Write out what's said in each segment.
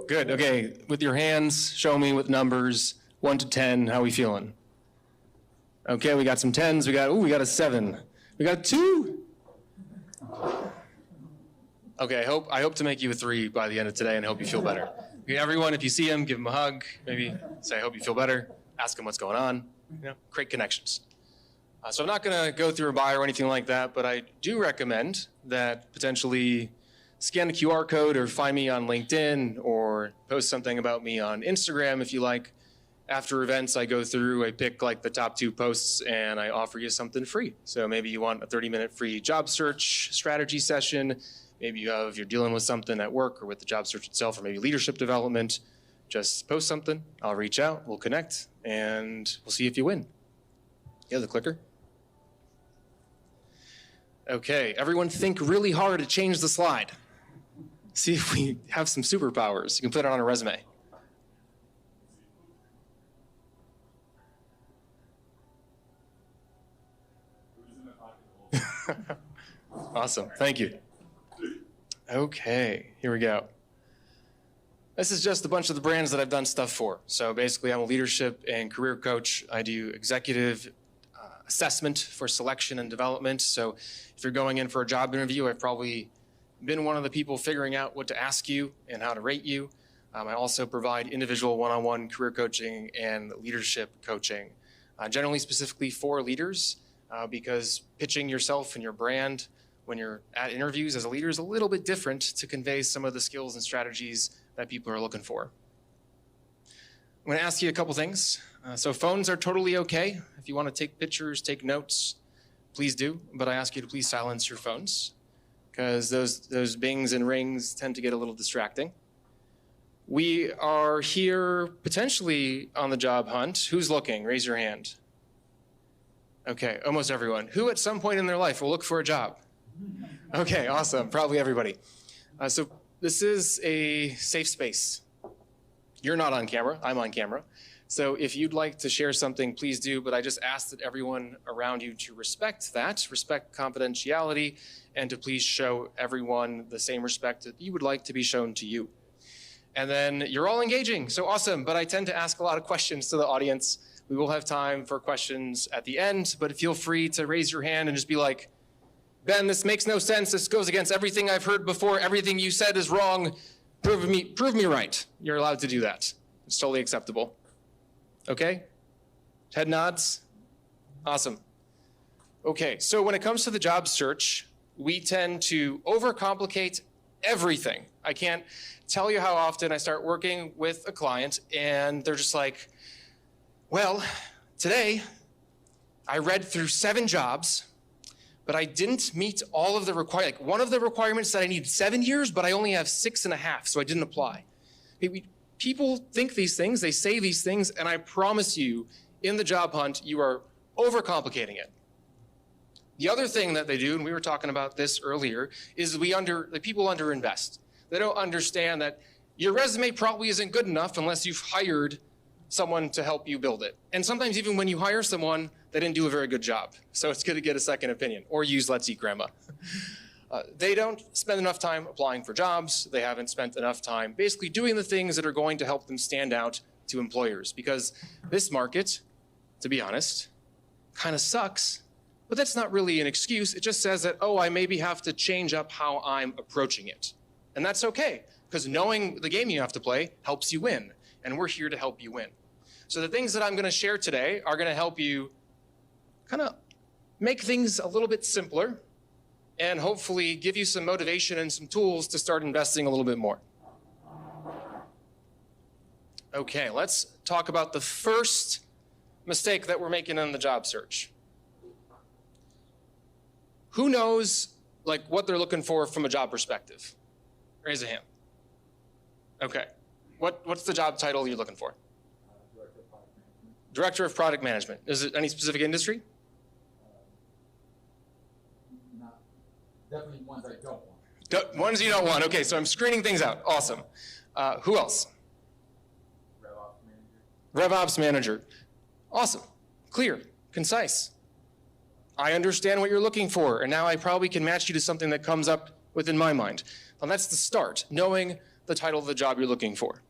Good, okay. With your hands, show me with numbers, 1 to 10, how we feeling? Okay, we got some 10s, we got a 7. We got a 2. Okay, I hope to make you a 3 by the end of today and I hope you feel better. Okay, everyone, if you see him, give him a hug, maybe say, I hope you feel better, ask him what's going on, create connections. So I'm not gonna go through a bio or anything like that, but I do recommend that potentially scan the QR code or find me on LinkedIn or post something about me on Instagram if you like. After events, I go through, I pick like the top 2 posts and I offer you something free. So maybe you want a 30-minute free job search strategy session. Maybe you're dealing with something at work or with the job search itself, or maybe leadership development. Just post something, I'll reach out, we'll connect, and we'll see if you win. You have the clicker? Okay, everyone think really hard to change the slide. See if we have some superpowers. You can put it on a resume. Awesome, thank you. Okay, here we go. This is just a bunch of the brands that I've done stuff for. So basically, I'm a leadership and career coach. I do executive assessment for selection and development. So if you're going in for a job interview, I've probably been one of the people figuring out what to ask you and how to rate you. I also provide individual one-on-one career coaching and leadership coaching, generally specifically for leaders, because pitching yourself and your brand when you're at interviews as a leader is a little bit different to convey some of the skills and strategies that people are looking for. I'm gonna ask you a couple things. So phones are totally okay. If you wanna take pictures, take notes, please do, but I ask you to please silence your phones because those bings and rings tend to get a little distracting. We are here potentially on the job hunt. Who's looking? Raise your hand. Okay, almost everyone. Who at some point in their life will look for a job? Okay, awesome, probably everybody. So this is a safe space. You're not on camera, I'm on camera. So if you'd like to share something, please do, but I just ask that everyone around you to respect that, respect confidentiality, and to please show everyone the same respect that you would like to be shown to you. And then you're all engaging, so awesome, but I tend to ask a lot of questions to the audience. We will have time for questions at the end, but feel free to raise your hand and just be like, Ben, this makes no sense. This goes against everything I've heard before. Everything you said is wrong. Prove me right. You're allowed to do that. It's totally acceptable. Okay? Head nods? Awesome. Okay, so when it comes to the job search, we tend to overcomplicate everything. I can't tell you how often I start working with a client and they're just like, well, today I read through 7 jobs, but I didn't meet all of the requirements. Like one of the requirements said I need 7 years, but I only have 6.5, so I didn't apply. People think these things, they say these things, and I promise you, in the job hunt, you are overcomplicating it. The other thing that they do, and we were talking about this earlier, is people underinvest. They don't understand that your resume probably isn't good enough unless you've hired someone to help you build it. And sometimes even when you hire someone, they didn't do a very good job. So it's good to get a second opinion, or use Let's Eat Grandma. They don't spend enough time applying for jobs. They haven't spent enough time basically doing the things that are going to help them stand out to employers. Because this market, to be honest, kind of sucks, but that's not really an excuse. It just says that, oh, I maybe have to change up how I'm approaching it. And that's okay, because knowing the game you have to play helps you win, and we're here to help you win. So the things that I'm gonna share today are gonna help you kind of make things a little bit simpler and hopefully give you some motivation and some tools to start investing a little bit more. Okay, let's talk about the first mistake that we're making in the job search. Who knows what they're looking for from a job perspective? Raise a hand. Okay, what's the job title you're looking for? Director of Product Management. Is it any specific industry? Definitely ones I don't want. Ones you don't want. Okay, so I'm screening things out. Awesome. Who else? RevOps Manager. Awesome. Clear. Concise. I understand what you're looking for, and now I probably can match you to something that comes up within my mind. Well, that's the start, knowing the title of the job you're looking for.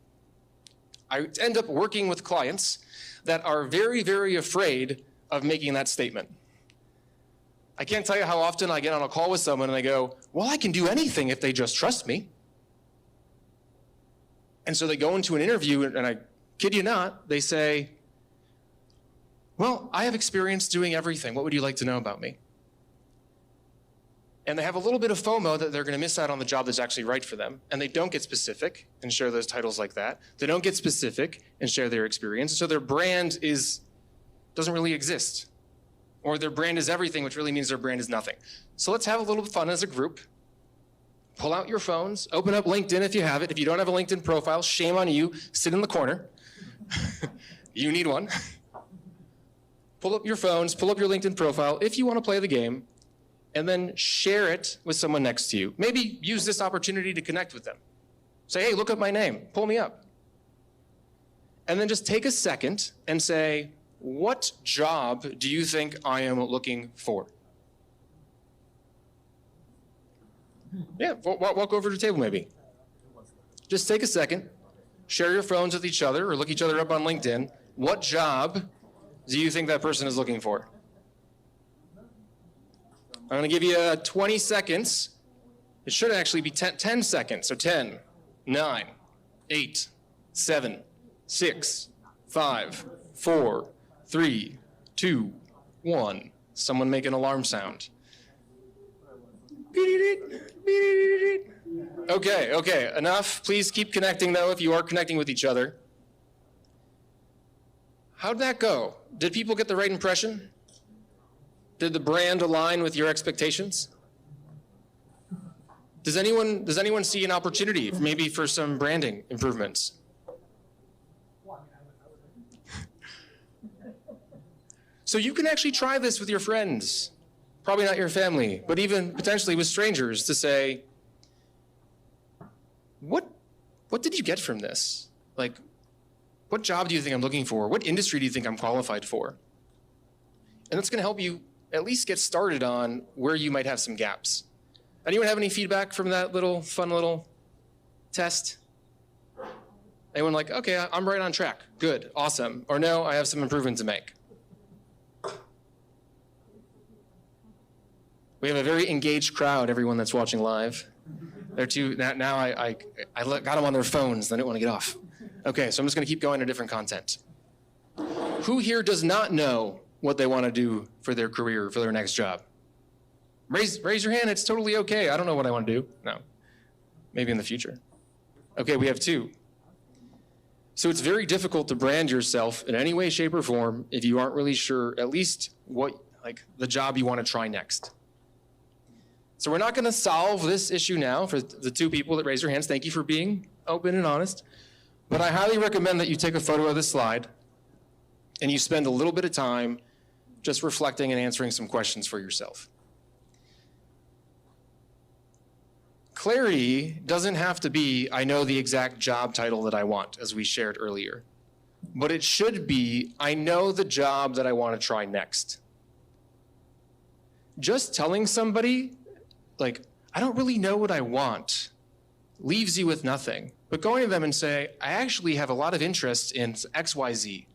I end up working with clients that are very, very afraid of making that statement. I can't tell you how often I get on a call with someone and I go, well, I can do anything if they just trust me. And so they go into an interview and I kid you not, they say, well, I have experience doing everything. What would you like to know about me? And they have a little bit of FOMO that they're going to miss out on the job that's actually right for them. And they don't get specific and share those titles like that. They don't get specific and share their experience. So their brand doesn't really exist. Or their brand is everything, which really means their brand is nothing. So let's have a little fun as a group. Pull out your phones, open up LinkedIn if you have it. If you don't have a LinkedIn profile, shame on you, sit in the corner. You need one. Pull up your phones, pull up your LinkedIn profile if you want to play the game, and then share it with someone next to you. Maybe use this opportunity to connect with them. Say, hey, look up my name, pull me up. And then just take a second and say, what job do you think I am looking for? Yeah, walk over to the table maybe. Just take a second, share your phones with each other or look each other up on LinkedIn. What job do you think that person is looking for? I'm going to give you 20 seconds. It should actually be 10 seconds. So 10, 9, 8, 7, 6, 5, 4, 3, 2, 1. Someone make an alarm sound. Okay, enough. Please keep connecting though if you are connecting with each other. How'd that go? Did people get the right impression? Did the brand align with your expectations? Does anyone see an opportunity maybe for some branding improvements? So you can actually try this with your friends, probably not your family, but even potentially with strangers to say, what did you get from this? Like, what job do you think I'm looking for? What industry do you think I'm qualified for? And that's going to help you at least get started on where you might have some gaps. Anyone have any feedback from that fun little test? Anyone like, okay, I'm right on track. Good, awesome. Or no, I have some improvement to make. We have a very engaged crowd, everyone that's watching live. They're too, now I got them on their phones, they didn't want to get off. Okay, so I'm just going to keep going to different content. Who here does not know what they want to do for their career, for their next job? Raise your hand, it's totally okay. I don't know what I want to do. No, maybe in the future. Okay, we have 2. So it's very difficult to brand yourself in any way, shape, or form if you aren't really sure at least what, the job you want to try next. So we're not going to solve this issue now for the 2 people that raised your hands. Thank you for being open and honest. But I highly recommend that you take a photo of this slide and you spend a little bit of time just reflecting and answering some questions for yourself. Clarity doesn't have to be, I know the exact job title that I want, as we shared earlier. But it should be, I know the job that I want to try next. Just telling somebody, I don't really know what I want, leaves you with nothing. But going to them and say, I actually have a lot of interest in XYZ.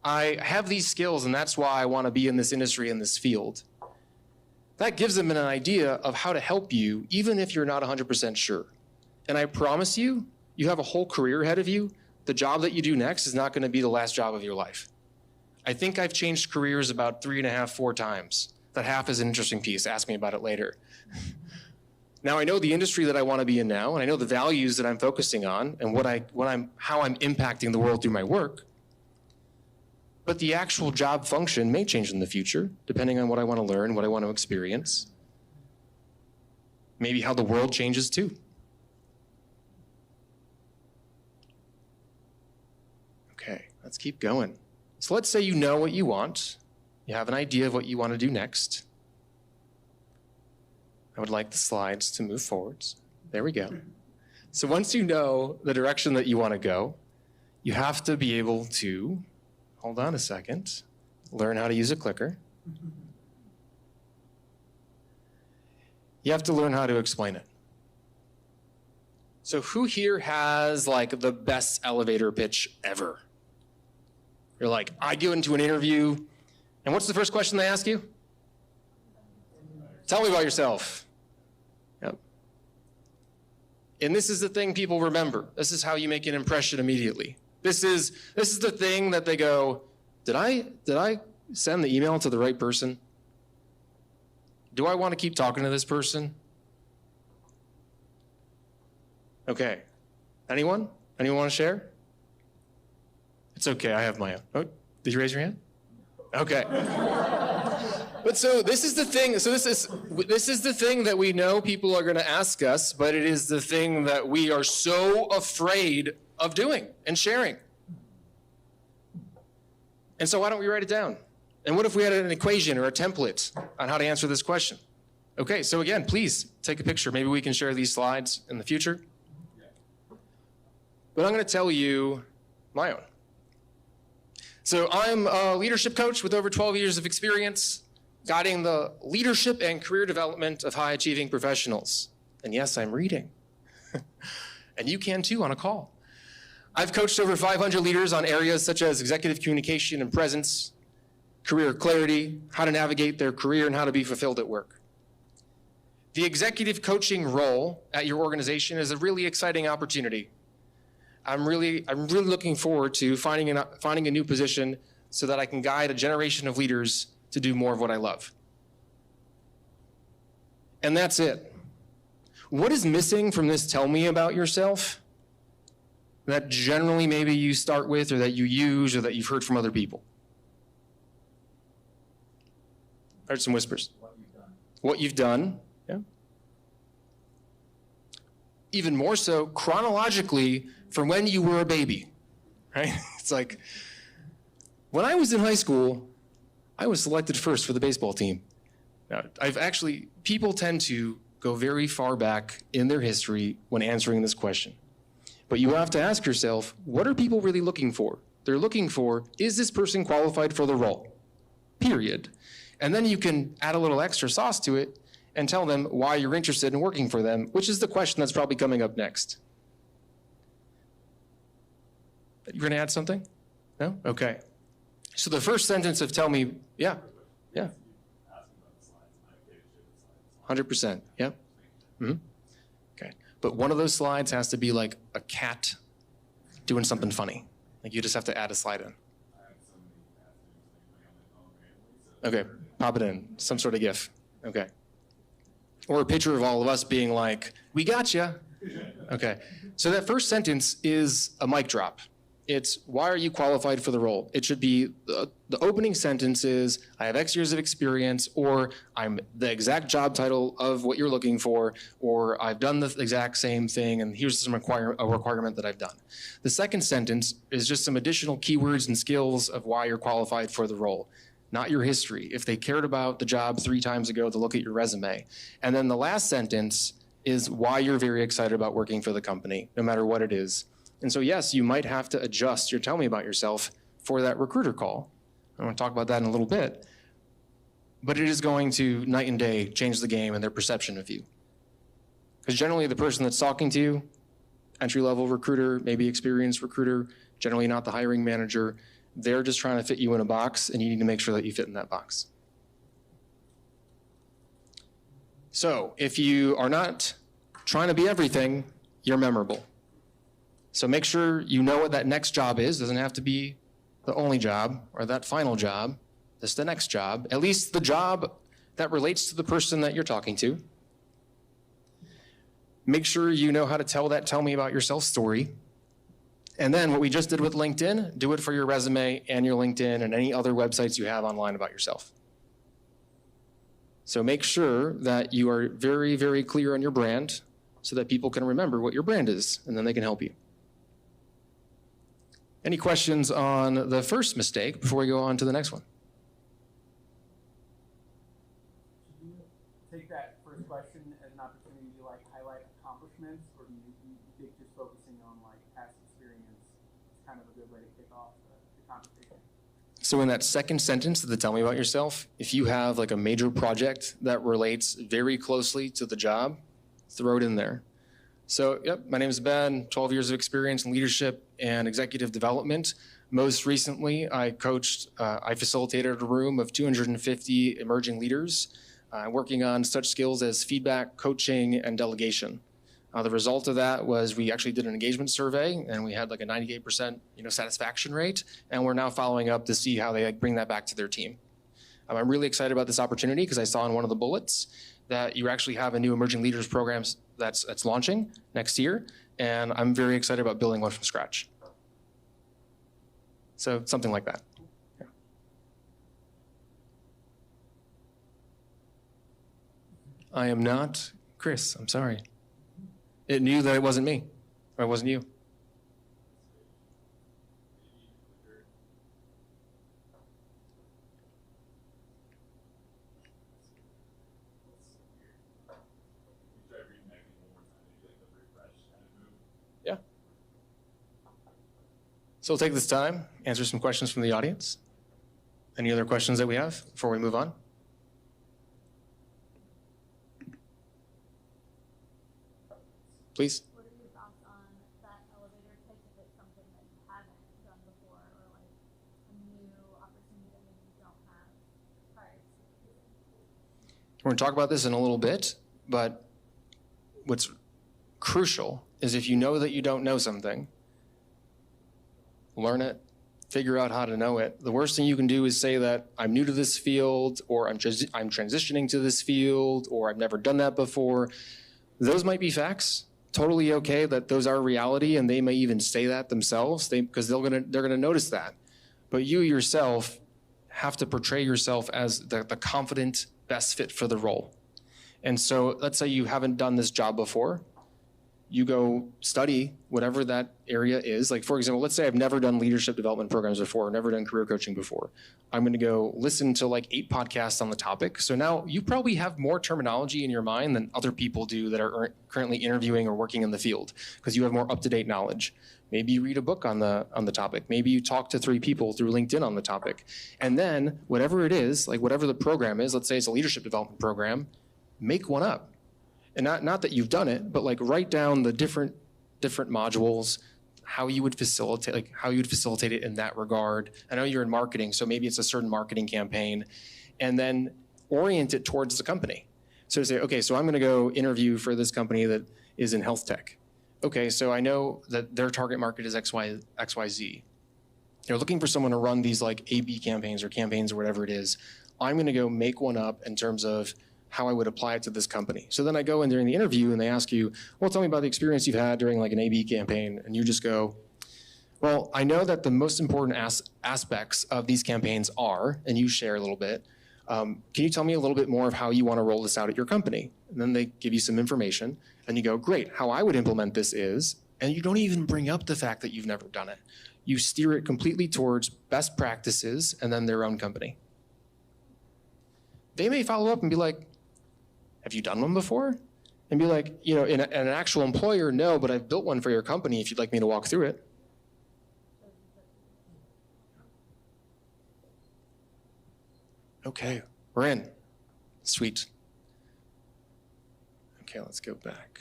I have these skills and that's why I want to be in this industry, in this field. That gives them an idea of how to help you, even if you're not 100% sure. And I promise you, you have a whole career ahead of you. The job that you do next is not going to be the last job of your life. I think I've changed careers about 3.5, 4 times. That half is an interesting piece. Ask me about it later. Now I know the industry that I want to be in now, and I know the values that I'm focusing on and how I'm impacting the world through my work. But the actual job function may change in the future, depending on what I want to learn, what I want to experience. Maybe how the world changes too. Okay, let's keep going. So let's say you know what you want. You have an idea of what you want to do next. I would like the slides to move forwards. There we go. So once you know the direction that you want to go, you have to be able to, hold on a second, learn how to use a clicker. You have to learn how to explain it. So who here has like the best elevator pitch ever? You're like, I go into an interview, and what's the first question they ask you? Tell me about yourself. Yep. And this is the thing people remember. This is how you make an impression immediately. This is the thing that they go, did I send the email to the right person? Do I want to keep talking to this person? Okay. Anyone? Anyone want to share? It's okay, I have my own. Oh, did you raise your hand? Okay. But so this is the thing. So this is the thing that we know people are going to ask us, but it is the thing that we are so afraid of doing and sharing. And so why don't we write it down? And what if we had an equation or a template on how to answer this question? Okay, so again, please take a picture. Maybe we can share these slides in the future. But I'm going to tell you my own. So I'm a leadership coach with over 12 years of experience guiding the leadership and career development of high-achieving professionals. And yes, I'm reading. And you can too on a call. I've coached over 500 leaders on areas such as executive communication and presence, career clarity, how to navigate their career, and how to be fulfilled at work. The executive coaching role at your organization is a really exciting opportunity. I'm really looking forward to finding a new position so that I can guide a generation of leaders to do more of what I love. And that's it. What is missing from this tell me about yourself that generally maybe you start with or that you use or that you've heard from other people? I heard some whispers. What you've done. Yeah. Even more so, chronologically, from when you were a baby, right? It's like, when I was in high school, I was selected first for the baseball team. Now, people tend to go very far back in their history when answering this question. But you have to ask yourself, what are people really looking for? They're looking for, is this person qualified for the role? Period. And then you can add a little extra sauce to it and tell them why you're interested in working for them, which is the question that's probably coming up next. You're going to add something? No? Okay. So the first sentence of tell me, yeah. 100%, yeah. Mm-hmm. Okay. But one of those slides has to be like a cat doing something funny. Like you just have to add a slide in. Okay, pop it in, some sort of GIF. Okay. Or a picture of all of us being like, we got you. Okay. So that first sentence is a mic drop. It's, why are you qualified for the role? It should be, the opening sentence is, I have X years of experience, or I'm the exact job title of what you're looking for, or I've done the exact same thing, and here's a requirement that I've done. The second sentence is just some additional keywords and skills of why you're qualified for the role, not your history. If they cared about the job 3 times ago, to look at your resume. And then the last sentence is why you're very excited about working for the company, no matter what it is. And so yes, you might have to adjust your tell me about yourself for that recruiter call. I want to talk about that in a little bit. But it is going to night and day change the game and their perception of you. Because generally the person that's talking to you, entry-level recruiter, maybe experienced recruiter, generally not the hiring manager, they're just trying to fit you in a box, and you need to make sure that you fit in that box. So if you are not trying to be everything, you're memorable. So make sure you know what that next job is. Doesn't have to be the only job or that final job. It's the next job, at least the job that relates to the person that you're talking to. Make sure you know how to tell that tell me about yourself story. And then what we just did with LinkedIn, do it for your resume and your LinkedIn and any other websites you have online about yourself. So make sure that you are very, very clear on your brand so that people can remember what your brand is, and then they can help you. Any questions on the first mistake before we go on to the next one? Should you take that first question as an opportunity to like highlight accomplishments, or do you think just focusing on like past experience is kind of a good way to kick off the conversation? So in that second sentence of the tell me about yourself, if you have like a major project that relates very closely to the job, throw it in there. So, yep, my name is Ben, 12 years of experience in leadership and executive development. Most recently, I facilitated a room of 250 emerging leaders, working on such skills as feedback, coaching, and delegation. The result of that was we actually did an engagement survey, and we had like a 98% satisfaction rate, and we're now following up to see how they bring that back to their team. I'm really excited about this opportunity because I saw in one of the bullets that you actually have a new emerging leaders program that's launching next year, and I'm very excited about building one from scratch. So something like that. Yeah. I am not Chris, I'm sorry. It knew that it wasn't me, or it wasn't you. Yeah. So we'll take this time, answer some questions from the audience. Any other questions that we have before we move on? Please. What are your thoughts on that elevator pitch if it's something that you haven't done before, or like a new opportunity that maybe you don't have prior experience? We're going to talk about this in a little bit, but what's crucial is if you know that you don't know something, learn it, figure out how to know it. The worst thing you can do is say that I'm new to this field, or I'm transitioning to this field, or I've never done that before. Those might be facts. Totally okay that those are reality, and they may even say that themselves because they're gonna notice that. But you yourself have to portray yourself as the confident best fit for the role. And so let's say you haven't done this job before. You go study whatever that area is. Like, for example, let's say I've never done leadership development programs before, never done career coaching before. I'm going to go listen to like 8 podcasts on the topic. So now you probably have more terminology in your mind than other people do that are currently interviewing or working in the field, because you have more up-to-date knowledge. Maybe you read a book on the topic. Maybe you talk to 3 people through LinkedIn on the topic. And then whatever it is, like whatever the program is, let's say it's a leadership development program, make one up. And not that you've done it, but like write down the different modules, how you would facilitate it in that regard. I know you're in marketing, so maybe it's a certain marketing campaign, and then orient it towards the company. So to say, okay, so I'm going to go interview for this company that is in health tech. Okay, so I know that their target market is XYZ. They're looking for someone to run these like A/B campaigns or whatever it is. I'm going to go make one up in terms of how I would apply it to this company. So then I go in during the interview and they ask you, well, tell me about the experience you've had during like an A/B campaign. And you just go, well, I know that the most important aspects of these campaigns are, and you share a little bit. Can you tell me a little bit more of how you want to roll this out at your company? And then they give you some information and you go, great, how I would implement this is, and you don't even bring up the fact that you've never done it. You steer it completely towards best practices and then their own company. They may follow up and be like, have you done one before? And be like, in an actual employer, no, but I've built one for your company if you'd like me to walk through it. Okay, we're in. Sweet. Okay, let's go back.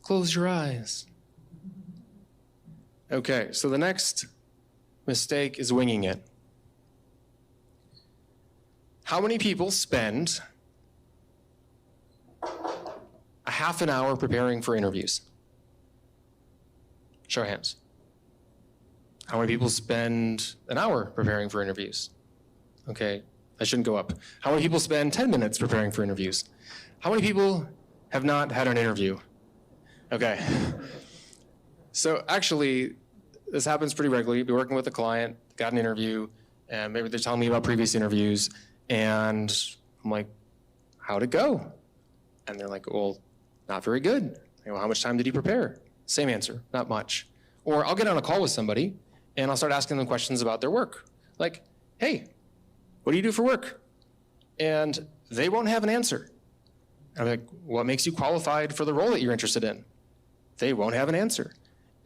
Close your eyes. Okay, so the next mistake is winging it. How many people spend a half an hour preparing for interviews? Show of hands. How many people spend an hour preparing for interviews? Okay, I shouldn't go up. How many people spend 10 minutes preparing for interviews? How many people have not had an interview? Okay. So actually, this happens pretty regularly. You'll be working with a client, got an interview, and maybe they're telling me about previous interviews, and I'm like, how'd it go? And they're like, well, not very good. I go, how much time did you prepare? Same answer, not much. Or I'll get on a call with somebody and I'll start asking them questions about their work. Like, hey, what do you do for work? And they won't have an answer. And I'm like, what makes you qualified for the role that you're interested in? They won't have an answer.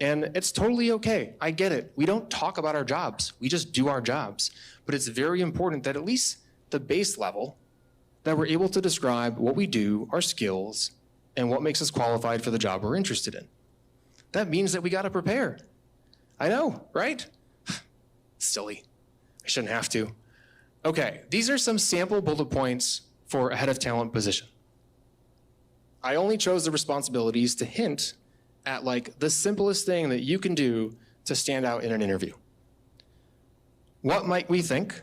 And it's totally okay. I get it. We don't talk about our jobs. We just do our jobs. But it's very important that at least the base level, that we're able to describe what we do, our skills, and what makes us qualified for the job we're interested in. That means that we got to prepare. I know, right? Silly. I shouldn't have to. Okay, these are some sample bullet points for a head of talent position. I only chose the responsibilities to hint at like the simplest thing that you can do to stand out in an interview. What might we think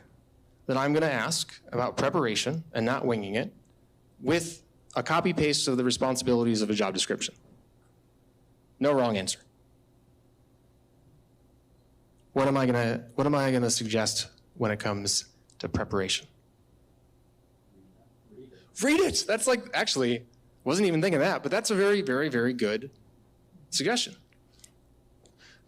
that I'm going to ask about preparation and not winging it with a copy paste of the responsibilities of a job description? No wrong answer. What am I going to suggest when it comes to preparation? Read it. That's like, actually, wasn't even thinking that, but that's a very, very, very good suggestion.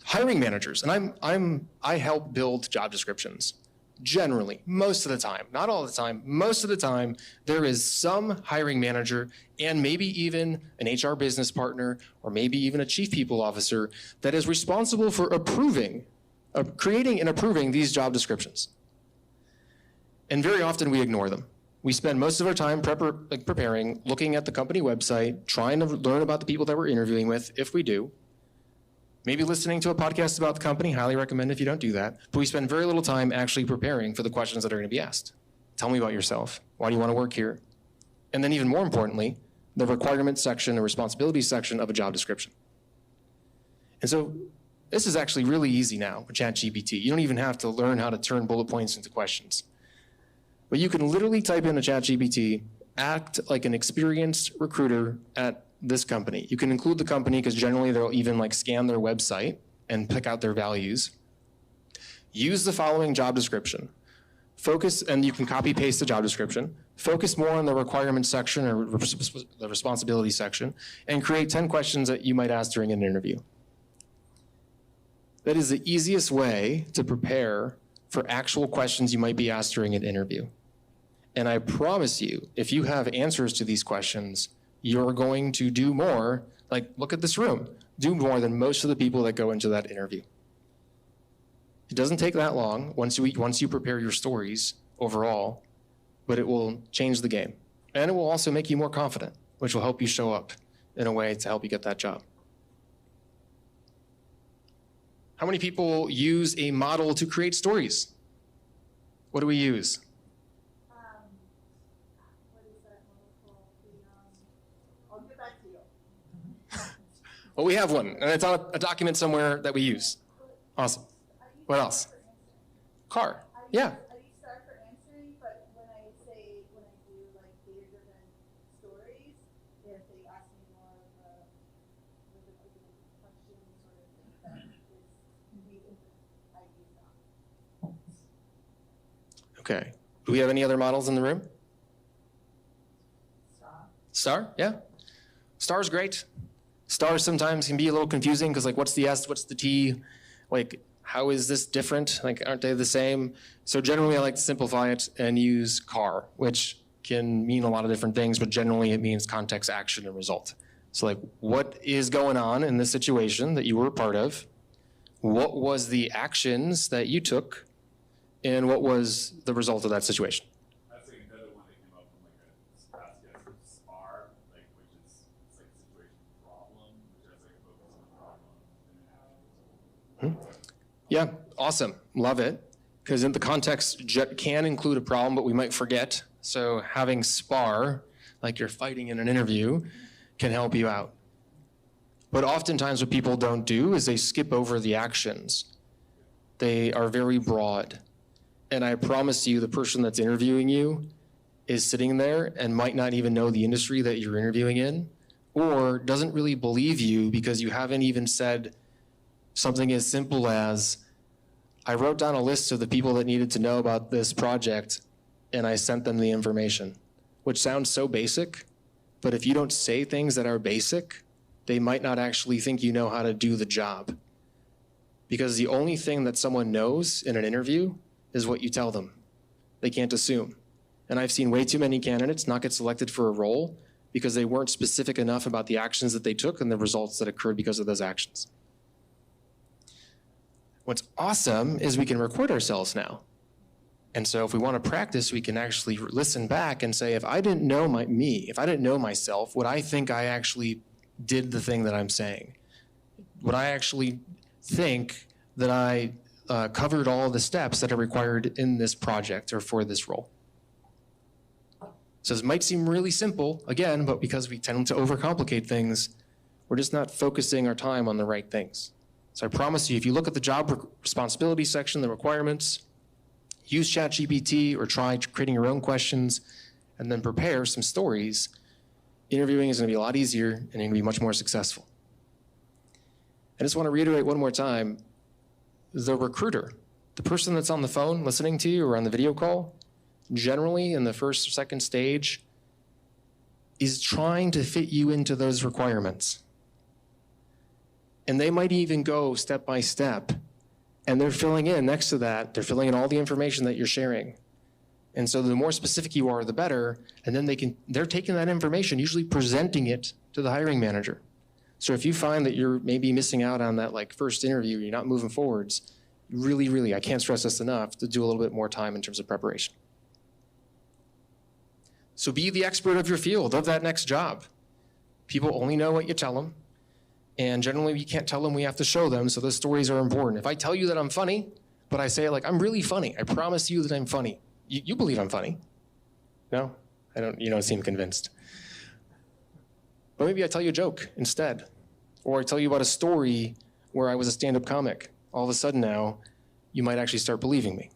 Hiring managers, and I help build job descriptions. Generally, most of the time, not all the time, most of the time, there is some hiring manager and maybe even an HR business partner or maybe even a chief people officer that is responsible for creating and approving these job descriptions. And very often we ignore them. We spend most of our time preparing, looking at the company website, trying to learn about the people that we're interviewing with, if we do. Maybe listening to a podcast about the company, highly recommend if you don't do that. But we spend very little time actually preparing for the questions that are going to be asked. Tell me about yourself. Why do you want to work here? And then even more importantly, the requirements section, the responsibilities section of a job description. And so this is actually really easy now with ChatGPT. You don't even have to learn how to turn bullet points into questions. But you can literally type in a ChatGPT, act like an experienced recruiter at this company. You can include the company because generally they'll even like scan their website and pick out their values. Use the following job description. Focus, and you can copy paste the job description. Focus more on the requirements section or the responsibility section and create 10 questions that you might ask during an interview. That is the easiest way to prepare for actual questions you might be asked during an interview. And I promise you, if you have answers to these questions, you're going to do more, like look at this room, do more than most of the people that go into that interview. It doesn't take that long once you prepare your stories overall, but it will change the game. And it will also make you more confident, which will help you show up in a way to help you get that job. How many people use a model to create stories? What do we use? What is that one called? I'll get back to you. Well, we have one, and it's on a document somewhere that we use. Awesome. What else? Car. Yeah. I use STAR for answering, but when I do like data-driven stories, if they ask me more of a question sort of thing that can be I use that. Okay. Do we have any other models in the room? Stop. Star? Yeah. Star's great. Stars sometimes can be a little confusing because like what's the S, what's the T? Like how is this different? Like aren't they the same? So generally I like to simplify it and use CAR, which can mean a lot of different things, but generally it means context, action, and result. So like what is going on in this situation that you were a part of? What was the actions that you took? And what was the result of that situation? That's like another one that came up from like a past guest, SPAR, like which is it's like situation problem, which has like a focus on the problem and an action. Yeah, awesome. Love it. Because in the context can include a problem, but we might forget. So having SPAR, like you're fighting in an interview, can help you out. But oftentimes what people don't do is they skip over the actions. They are very broad. And I promise you, the person that's interviewing you is sitting there and might not even know the industry that you're interviewing in, or doesn't really believe you because you haven't even said something as simple as, I wrote down a list of the people that needed to know about this project and I sent them the information, which sounds so basic, but if you don't say things that are basic, they might not actually think you know how to do the job. Because the only thing that someone knows in an interview is what you tell them. They can't assume. And I've seen way too many candidates not get selected for a role because they weren't specific enough about the actions that they took and the results that occurred because of those actions. What's awesome is we can record ourselves now. And so if we want to practice, we can actually listen back and say, if I didn't know if I didn't know myself, would I think I actually did the thing that I'm saying? Would I actually think that I covered all the steps that are required in this project or for this role? So this might seem really simple, again, but because we tend to overcomplicate things, we're just not focusing our time on the right things. So I promise you, if you look at the job responsibility section, the requirements, use ChatGPT or try creating your own questions, and then prepare some stories, interviewing is gonna be a lot easier and you're gonna be much more successful. I just wanna reiterate one more time, the recruiter, the person that's on the phone listening to you or on the video call, generally in the first or second stage, is trying to fit you into those requirements. And they might even go step by step, and they're filling in next to that, they're filling in all the information that you're sharing. And so the more specific you are, the better, and then they're taking that information, usually presenting it to the hiring manager. So if you find that you're maybe missing out on that like first interview, you're not moving forwards, really, I can't stress this enough, to do a little bit more time in terms of preparation. So be the expert of your field, of that next job. People only know what you tell them. And generally we can't tell them, we have to show them, so those stories are important. If I tell you that I'm funny, but I say like, I'm really funny, I promise you that I'm funny. You believe I'm funny. No? You don't seem convinced. But maybe I tell you a joke instead. Or I tell you about a story where I was a stand-up comic. All of a sudden now, you might actually start believing me.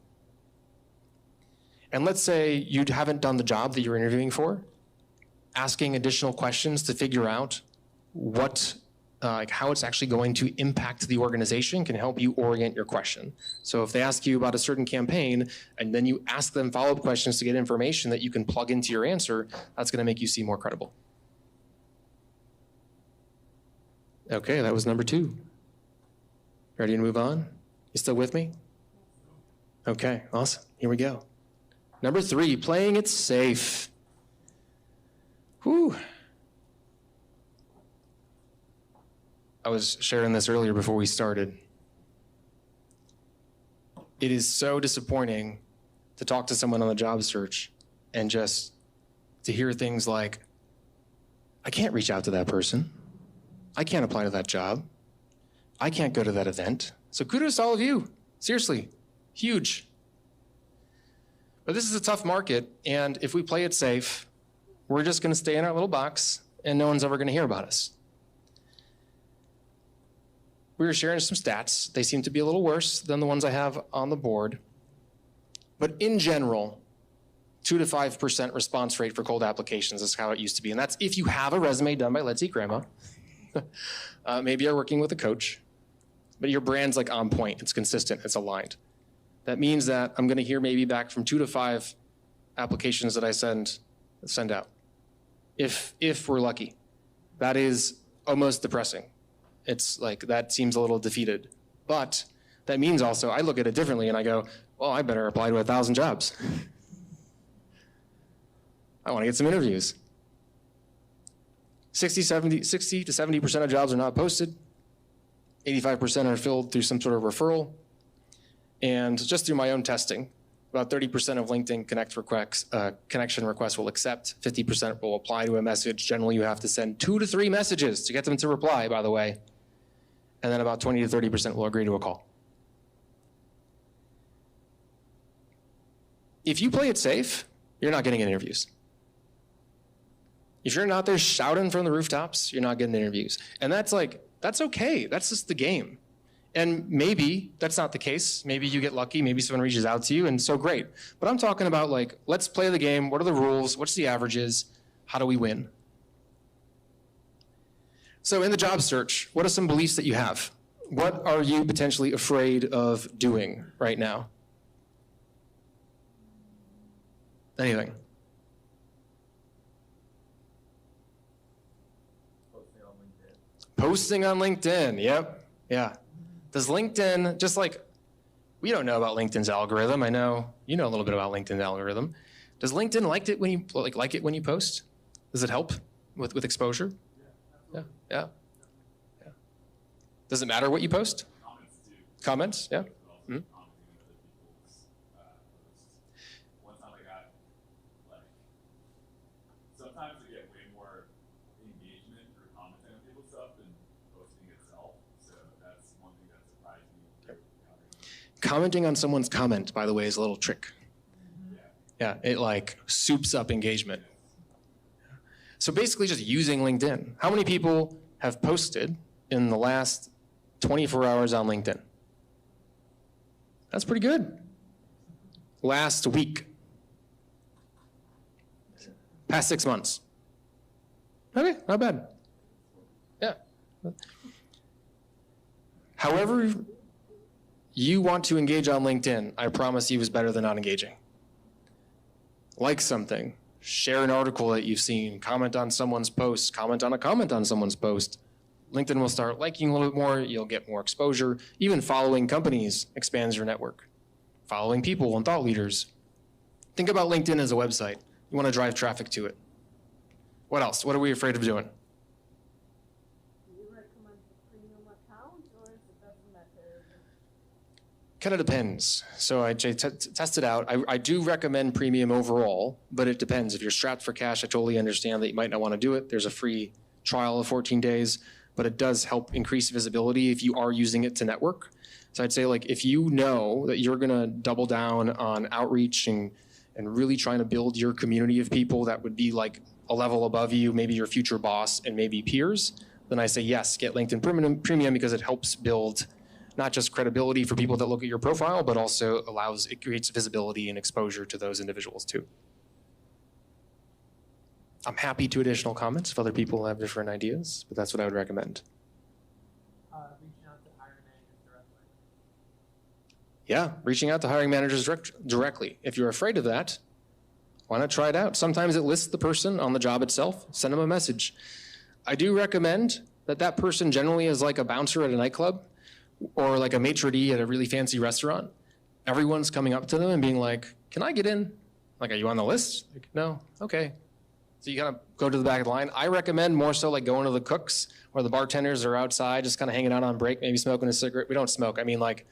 And let's say you haven't done the job that you're interviewing for, asking additional questions to figure out how it's actually going to impact the organization can help you orient your question. So if they ask you about a certain campaign and then you ask them follow-up questions to get information that you can plug into your answer, that's gonna make you seem more credible. Okay, that was number 2. Ready to move on? You still with me? Okay, awesome, here we go. Number 3, playing it safe. Whew. I was sharing this earlier before we started. It is so disappointing to talk to someone on the job search and just to hear things like, I can't reach out to that person. I can't apply to that job. I can't go to that event. So kudos to all of you. Seriously, huge. But this is a tough market, and if we play it safe, we're just gonna stay in our little box and no one's ever gonna hear about us. We were sharing some stats. They seem to be a little worse than the ones I have on the board. But in general, 2 to 5% response rate for cold applications is how it used to be. And that's if you have a resume done by Let's Eat Grandma. Maybe you're working with a coach, but your brand's like on point, it's consistent, it's aligned. That means that I'm gonna hear maybe back from 2 to 5 applications that I send out. If we're lucky. That is almost depressing. It's like, that seems a little defeated. But that means also, I look at it differently and I go, well, I better apply to 1,000 jobs. I wanna get some interviews. 60 to 70% of jobs are not posted. 85% are filled through some sort of referral. And just through my own testing, about 30% of LinkedIn connection requests will accept, 50% will apply to a message. Generally, you have to send 2 to 3 messages to get them to reply, by the way. And then about 20 to 30% will agree to a call. If you play it safe, you're not getting interviews. If you're not there shouting from the rooftops, you're not getting interviews. And that's okay, that's just the game. And maybe that's not the case. Maybe you get lucky, maybe someone reaches out to you, and so great. But I'm talking about like, let's play the game, what are the rules, what's the averages, how do we win? So in the job search, what are some beliefs that you have? What are you potentially afraid of doing right now? Anything? Posting on LinkedIn, yep, yeah. Does LinkedIn, just like, we don't know about LinkedIn's algorithm. I know you know a little bit about LinkedIn's algorithm. Does LinkedIn like it when you post? Does it help with exposure? Yeah. Does it matter what you post? Comments do. Comments, yeah. Also commenting on other people's posts. Commenting on someone's comment, by the way, is a little trick. Yeah, it like soups up engagement. So basically just using LinkedIn. How many people have posted in the last 24 hours on LinkedIn? That's pretty good. Last week. Past 6 months. Okay, not bad. Yeah. However you want to engage on LinkedIn, I promise you is better than not engaging. Like something, share an article that you've seen, comment on someone's post, comment on a comment on someone's post. LinkedIn will start liking a little bit more, you'll get more exposure. Even following companies expands your network. Following people and thought leaders. Think about LinkedIn as a website. You want to drive traffic to it. What else? What are we afraid of doing? Do you recommend a premium account or is it doesn't matter? Kind of depends. So I test it out. I do recommend premium overall, but it depends. If you're strapped for cash, I totally understand that you might not want to do it. There's a free trial of 14 days, but it does help increase visibility if you are using it to network. So I'd say like if you know that you're gonna double down on outreach and really trying to build your community of people that would be like a level above you, maybe your future boss and maybe peers, then I say yes, get LinkedIn Premium because it helps build not just credibility for people that look at your profile, but also it creates visibility and exposure to those individuals too. I'm happy to additional comments if other people have different ideas, but that's what I would recommend. Reaching out to hiring managers directly. Yeah, reaching out to hiring managers directly. If you're afraid of that, why not try it out? Sometimes it lists the person on the job itself, send them a message. I do recommend that person generally is like a bouncer at a nightclub or like a maitre d' at a really fancy restaurant. Everyone's coming up to them and being like, can I get in? Like, are you on the list? Like, no, okay. So you kind of go to the back of the line. I recommend more so like going to the cooks or the bartenders are outside, just kind of hanging out on break, maybe smoking a cigarette. We don't smoke. I mean like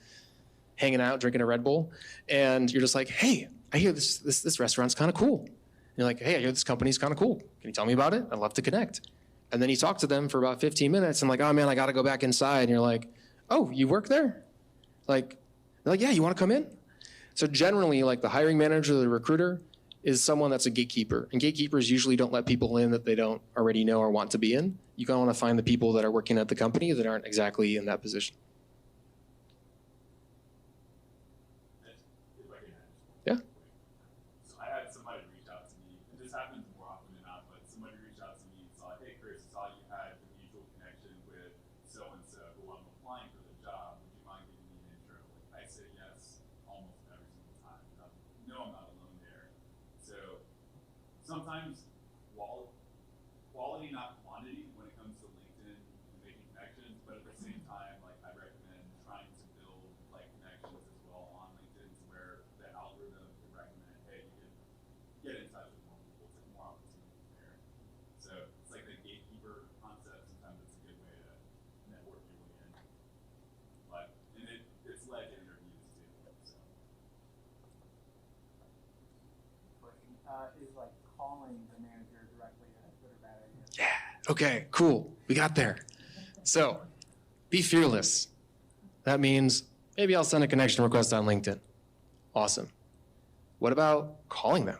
hanging out, drinking a Red Bull. And you're just like, hey, I hear this restaurant's kind of cool. And you're like, hey, I hear this company's kind of cool. Can you tell me about it? I'd love to connect. And then you talk to them for about 15 minutes and like, oh man, I got to go back inside. And you're like, oh, you work there? Like, they're like, yeah, you want to come in? So generally like the hiring manager, the recruiter is someone that's a gatekeeper. And gatekeepers usually don't let people in that they don't already know or want to be in. You kind of want to find the people that are working at the company that aren't exactly in that position. If I can add just one Yeah. point. So I had somebody reach out to me, and this happens more often than not, but somebody reached out to me and saw, hey Chris, I saw you had a mutual connection with so-and-so who I'm applying for the job. Would you mind giving me an intro? Like, I say yes almost every single time. No, I'm not alone there. So sometimes quality, not quantity, when it comes to LinkedIn and making connections, but at the same time, like I recommend trying to build like connections as well on LinkedIn to where the algorithm can recommend, hey, you can get in touch with more people, it's like more opportunities there. So it's like the gatekeeper concept. Sometimes it's a good way to network your way in. But it's led to interviews too. So Question is like calling the manager directly a good or bad idea. Yeah, okay, cool, we got there. So be fearless. That means maybe I'll send a connection request on LinkedIn. Awesome. What about calling them?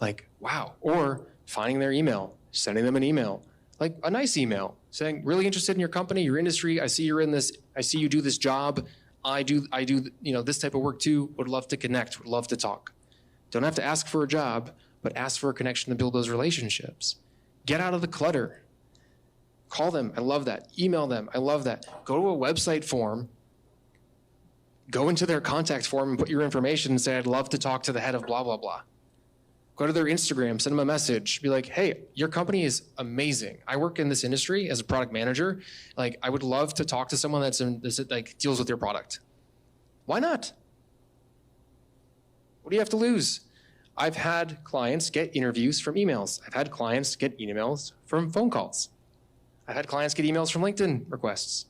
Like, wow, or finding their email, sending them an email, like a nice email saying, really interested in your company, your industry. I see you're in this, I see you do this job. I do, this type of work too. Would love to connect, would love to talk. Don't have to ask for a job, but ask for a connection to build those relationships. Get out of the clutter. Call them, I love that. Email them, I love that. Go to a website form, go into their contact form and put your information and say, I'd love to talk to the head of blah, blah, blah. Go to their Instagram, send them a message, be like, hey, your company is amazing. I work in this industry as a product manager. Like, I would love to talk to someone that like deals with your product. Why not? What do you have to lose? I've had clients get interviews from emails. I've had clients get emails from phone calls. I've had clients get emails from LinkedIn requests.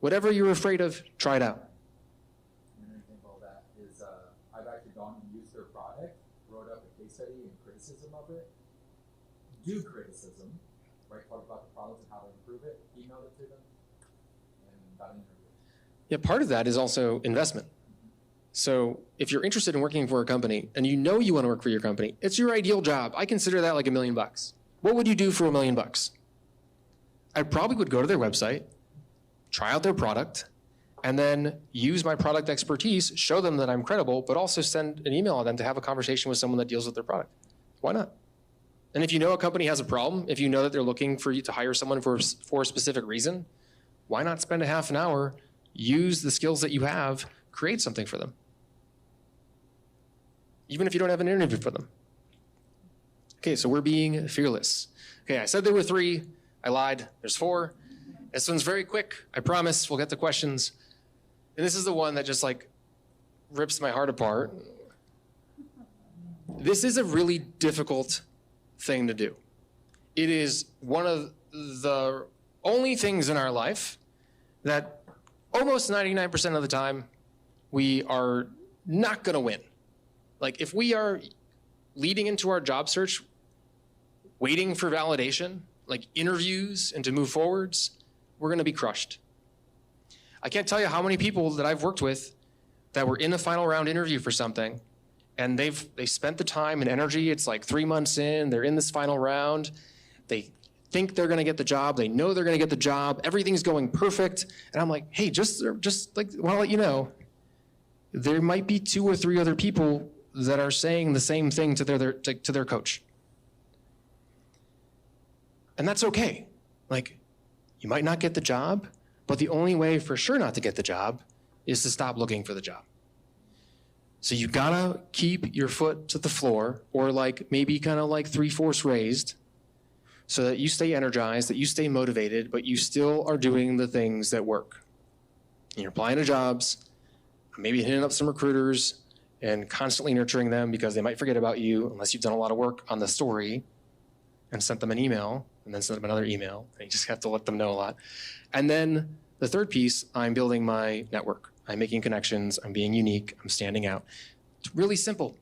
Whatever you're afraid of, try it out. An example of that is I've actually gone and used their product, wrote up a case study and criticism of it, do criticism, right? Talk about the problems and how to improve it, emailed it to them, and got an interview. Yeah, part of that is also investment. So if you're interested in working for a company and you know you want to work for your company, it's your ideal job. I consider that like $1 million. What would you do for $1 million? I probably would go to their website, try out their product, and then use my product expertise, show them that I'm credible, but also send an email on them to have a conversation with someone that deals with their product. Why not? And if you know a company has a problem, if you know that they're looking for you to hire someone for a specific reason, why not spend a half an hour, use the skills that you have, create something for them? Even if you don't have an interview for them. Okay, so we're being fearless. Okay, I said there were 3. I lied. There's 4. This one's very quick. I promise we'll get to questions. And this is the one that just like rips my heart apart. This is a really difficult thing to do. It is one of the only things in our life that almost 99% of the time we are not going to win. Like if we are leading into our job search, waiting for validation, like interviews and to move forwards, we're going to be crushed. I can't tell you how many people that I've worked with that were in the final round interview for something, and they spent the time and energy. It's like 3 months in, they're in this final round. They think they're going to get the job. They know they're going to get the job. Everything's going perfect. And I'm like, hey, just like, well, I'll let you know, there might be 2 or 3 other people that are saying the same thing to their coach. And that's okay. Like, you might not get the job, but the only way for sure not to get the job is to stop looking for the job. So you gotta keep your foot to the floor, or like maybe kind of like 3/4 raised, so that you stay energized, that you stay motivated, but you still are doing the things that work. And you're applying to jobs, maybe hitting up some recruiters and constantly nurturing them because they might forget about you unless you've done a lot of work on the story and sent them an email and then sent them another email. And you just have to let them know a lot. And then the third piece, I'm building my network. I'm making connections. I'm being unique. I'm standing out. It's really simple,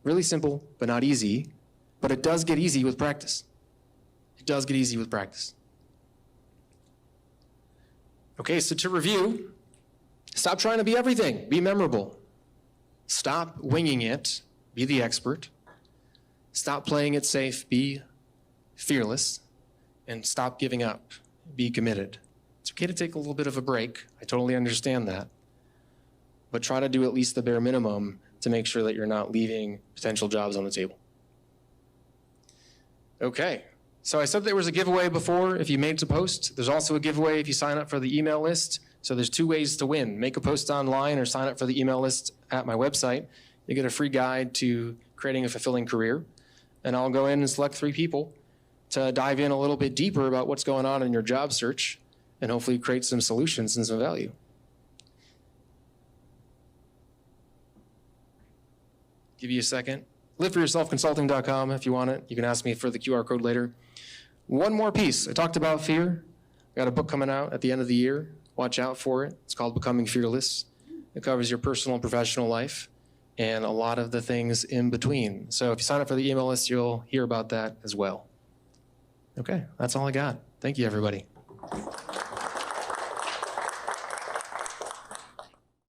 but not easy. But it does get easy with practice. It does get easy with practice. Okay, so to review, stop trying to be everything. Be memorable. Stop winging it. Be the expert. Stop playing it safe. Be fearless. And stop giving up. Be committed. It's okay to take a little bit of a break. I totally understand that. But try to do at least the bare minimum to make sure that you're not leaving potential jobs on the table. Okay, so I said there was a giveaway before if you made the post. There's also a giveaway if you sign up for the email list. So there's 2 ways to win. Make a post online or sign up for the email list at my website. You get a free guide to creating a fulfilling career. And I'll go in and select 3 people to dive in a little bit deeper about what's going on in your job search and hopefully create some solutions and some value. Give you a second. liveforyourselfconsulting.com if you want it. You can ask me for the QR code later. One more piece. I talked about fear. I got a book coming out at the end of the year. Watch out for it. It's called Becoming Fearless. It covers your personal and professional life and a lot of the things in between. So if you sign up for the email list, you'll hear about that as well. Okay, that's all I got. Thank you, everybody.